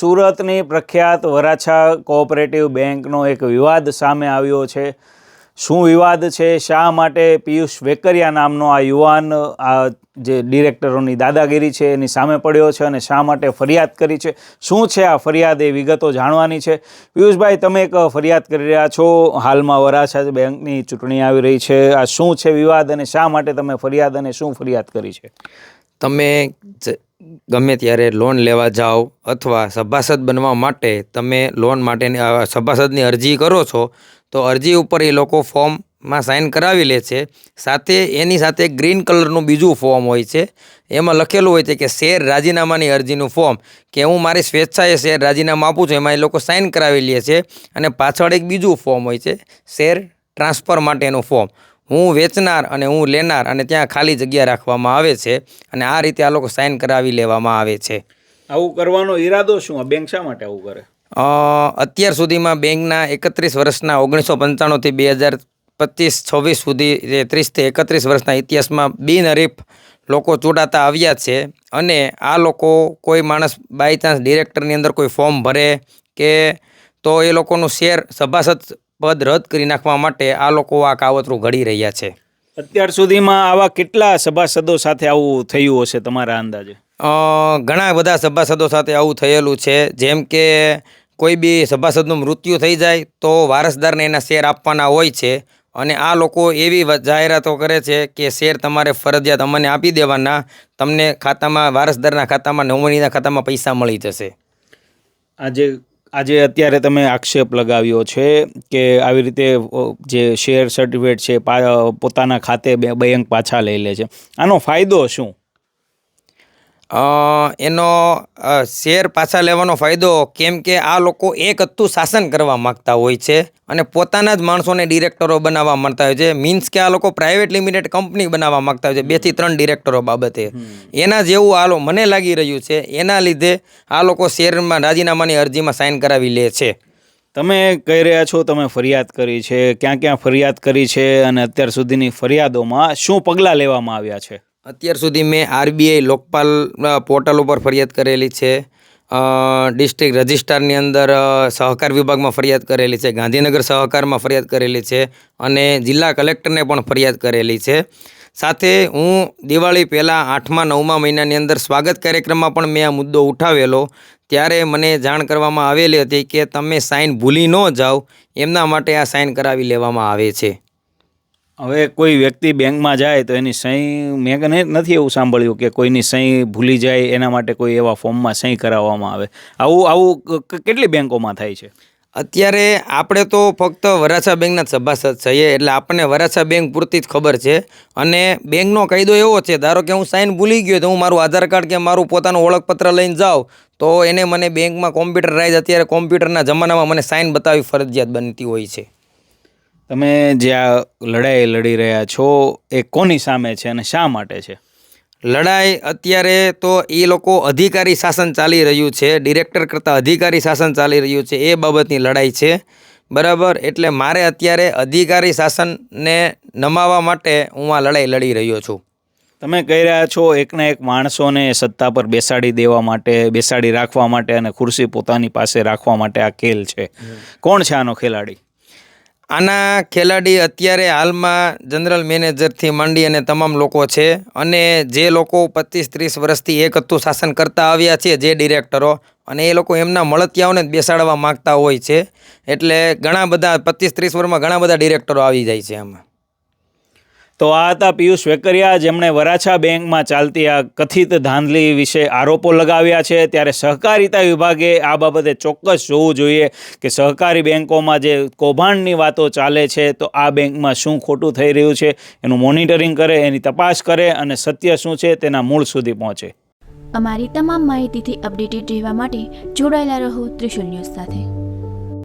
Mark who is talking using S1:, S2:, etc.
S1: સુરતની પ્રખ્યાત વરાછા કોઓપરેટિવ બેંકનો એક વિવાદ સામે આવ્યો છે. શું વિવાદ છે? શા માટે પિયુષ વેકરિયા નામનો આ યુવાન આ જે ડિરેક્ટરોની દાદાગીરી છે એની સામે પડ્યો છે અને શા માટે ફરિયાદ કરી છે? શું છે આ ફરિયાદ? એ વિગતો જાણવાની છે. પિયુષભાઈ, તમે એક ફરિયાદ કરી રહ્યા છો. હાલમાં વરાછા બેંકની ચૂંટણી આવી રહી છે. આ શું છે વિવાદ અને શા માટે તમે ફરિયાદ અને શું ફરિયાદ કરી છે?
S2: તમે ગમે ત્યારે લોન લેવા જાઓ અથવા સભાસદ બનવા માટે તમે લોન માટેની સભાસદની અરજી કરો છો તો અરજી ઉપર એ લોકો ફોર્મમાં સાઇન કરાવી લે છે. સાથે એની સાથે ગ્રીન કલરનું બીજું ફોર્મ હોય છે. એમાં લખેલું હોય છે કે શેર રાજીનામાની અરજીનું ફોર્મ, કે હું મારી સ્વેચ્છાએ શેર રાજીનામું આપું છું. એમાં એ લોકો સાઇન કરાવી લે છે. અને પાછળ એક બીજું ફોર્મ હોય છે, શેર ટ્રાન્સફર માટેનું ફોર્મ. હું વેચનાર અને હું લેનાર, અને ત્યાં ખાલી જગ્યા રાખવામાં આવે છે. અને આ રીતે આ લોકો સાઇન કરાવી લેવામાં આવે છે.
S1: આવું કરવાનો ઈરાદો શું? આ બેંક શા માટે આવું કરે?
S2: અત્યાર સુધીમાં બેંકના 31 વર્ષના 1995થી 2025-26 સુધી 30થી 31 વર્ષના ઇતિહાસમાં બિનહરીફ લોકો ચૂંટાતા આવ્યા છે. અને આ લોકો કોઈ માણસ બાય ચાન્સ ડિરેક્ટરની અંદર કોઈ ફોર્મ ભરે કે તો એ લોકોનું શેર સભાસદ પદ રદ કરી નાખવા માટે આ લોકો આ કાવતરું ઘડી રહ્યા છે.
S1: અત્યાર સુધીમાં આવા કેટલા સભાસદો સાથે આવું થયું હશે તમારા અંદાજે?
S2: ઘણા બધા સભાસદો સાથે આવું થયેલું છે. જેમ કે કોઈ બી સભાસદનું મૃત્યુ થઈ જાય તો વારસદારને એના શેર આપવાના હોય છે. અને આ લોકો એવી જાહેરાતો કરે છે કે શેર તમારે ફરજિયાત અમને આપી દેવાના, તમને ખાતામાં, વારસદારના ખાતામાં, નોમિનીના ખાતામાં પૈસા મળી જશે.
S1: આજે અત્યારે તમે આક્ષેપ લગાવ્યો છે કે આવી રીતે જે શેર સર્ટિફિકેટ છે પોતાના ખાતે બેંક પાછા લઈ લે છે. આનો ફાયદો શું?
S2: એનો શેર પાછા લેવાનો ફાયદો, કેમ કે આ લોકો એક હત્તું શાસન કરવા માગતા હોય છે અને પોતાના જ માણસોને ડિરેક્ટરો બનાવવા માંગતા હોય છે. મીન્સ કે આ લોકો પ્રાઇવેટ લિમિટેડ કંપની બનાવવા માગતા હોય છે 2 થી 3 ડિરેક્ટરો બાબતે. એના જેવું મને લાગી રહ્યું છે. એના લીધે આ લોકો શેરમાં રાજીનામાની અરજીમાં સાઇન કરાવી લે છે.
S1: તમે કહી રહ્યા છો તમે ફરિયાદ કરી છે. ક્યાં ક્યાં ફરિયાદ કરી છે અને અત્યાર સુધીની ફરિયાદોમાં શું પગલાં લેવામાં આવ્યા છે?
S2: અત્યાર સુધી મેં RBI લોકપાલ પોર્ટલ ઉપર ફરિયાદ કરેલી છે. ડિસ્ટ્રિક્ટ રજિસ્ટ્રારની અંદર સહકાર વિભાગમાં ફરિયાદ કરેલી છે. ગાંધીનગર સહકારમાં ફરિયાદ કરેલી છે. અને જિલ્લા કલેક્ટરને પણ ફરિયાદ કરેલી છે. સાથે હું દિવાળી પહેલાં 8મા 9મા મહિનાની અંદર સ્વાગત કાર્યક્રમમાં પણ મેં આ મુદ્દો ઉઠાવેલો. ત્યારે મને જાણ કરવામાં આવેલી હતી કે તમે સાઇન ભૂલી ન જાઓ એમના માટે આ સાઇન કરાવી લેવામાં આવે છે.
S1: હવે કોઈ વ્યક્તિ બેંકમાં જાય તો એની સહી, મેં નથી એવું સાંભળ્યું કે કોઈની સહી ભૂલી જાય એના માટે કોઈ એવા ફોર્મમાં સહી કરાવવામાં આવે. આવું કેટલી બેંકોમાં થાય છે?
S2: અત્યારે આપણે તો ફક્ત વરાછા બેંકના જ સભાસદ છીએ, એટલે આપણને વરાછા બેંક પૂરતી જ ખબર છે. અને બેંકનો કાયદો એવો છે, ધારો કે હું સાઇન ભૂલી ગયો તો હું મારું આધાર કાર્ડ કે મારું પોતાનું ઓળખપત્ર લઈને જાઉં તો એને મને બેંકમાં કોમ્પ્યુટરાઇઝ, અત્યારે કોમ્પ્યુટરના જમાનામાં મને સાઇન બતાવવી ફરજિયાત બનતી હોય છે.
S1: તમે જે આ લડાઈ લડી રહ્યા છો એ કોની સામે છે અને શા માટે છે?
S2: લડાઈ અત્યારે તો એ લોકો અધિકારી શાસન ચાલી રહ્યું છે, ડિરેક્ટર કરતાં અધિકારી શાસન ચાલી રહ્યું છે, એ બાબતની લડાઈ છે. બરાબર? એટલે મારે અત્યારે અધિકારી શાસનને નમાવવા માટે હું આ લડાઈ લડી રહ્યો છું.
S1: તમે કહી રહ્યા છો એકના એક માણસોને સત્તા પર બેસાડી દેવા માટે, બેસાડી રાખવા માટે અને ખુરશી પોતાની પાસે રાખવા માટે આ ખેલ છે. કોણ છે આનો ખેલાડી?
S2: આના ખેલાડી અત્યારે હાલમાં જનરલ મેનેજરથી માંડી અને તમામ લોકો છે. અને જે લોકો 25-30 વર્ષથી એક હત્તું શાસન કરતા આવ્યા છે, જે ડિરેક્ટરો, અને એ લોકો એમના મળતિયાઓને જ બેસાડવા માગતા હોય છે. એટલે ઘણા બધા 25-30 વર્ષમાં ઘણા બધા ડિરેક્ટરો આવી જાય છે આમાં.
S1: તો આ હતા પિયુષ વેકરિયા, જેમણે વરાછા બેંકમાં ચાલતી આ કથિત ધાંધલી વિશે આરોપો લગાવ્યા છે. ત્યારે સહકારિતા વિભાગે આ બાબતે ચોક્કસ જોવું જોઈએ કે સહકારી બેંકોમાં જે કૌભાંડની વાતો ચાલે છે તો આ બેંકમાં શું ખોટું થઈ રહ્યું છે એનું મોનિટરિંગ કરે, એની તપાસ કરે અને સત્ય શું છે તેના મૂળ સુધી પહોંચે.
S3: અમારી તમામ માહિતીથી અપડેટેડ રહેવા માટે જોડાયેલા રહો ત્રિશુલ ન્યૂઝ સાથે.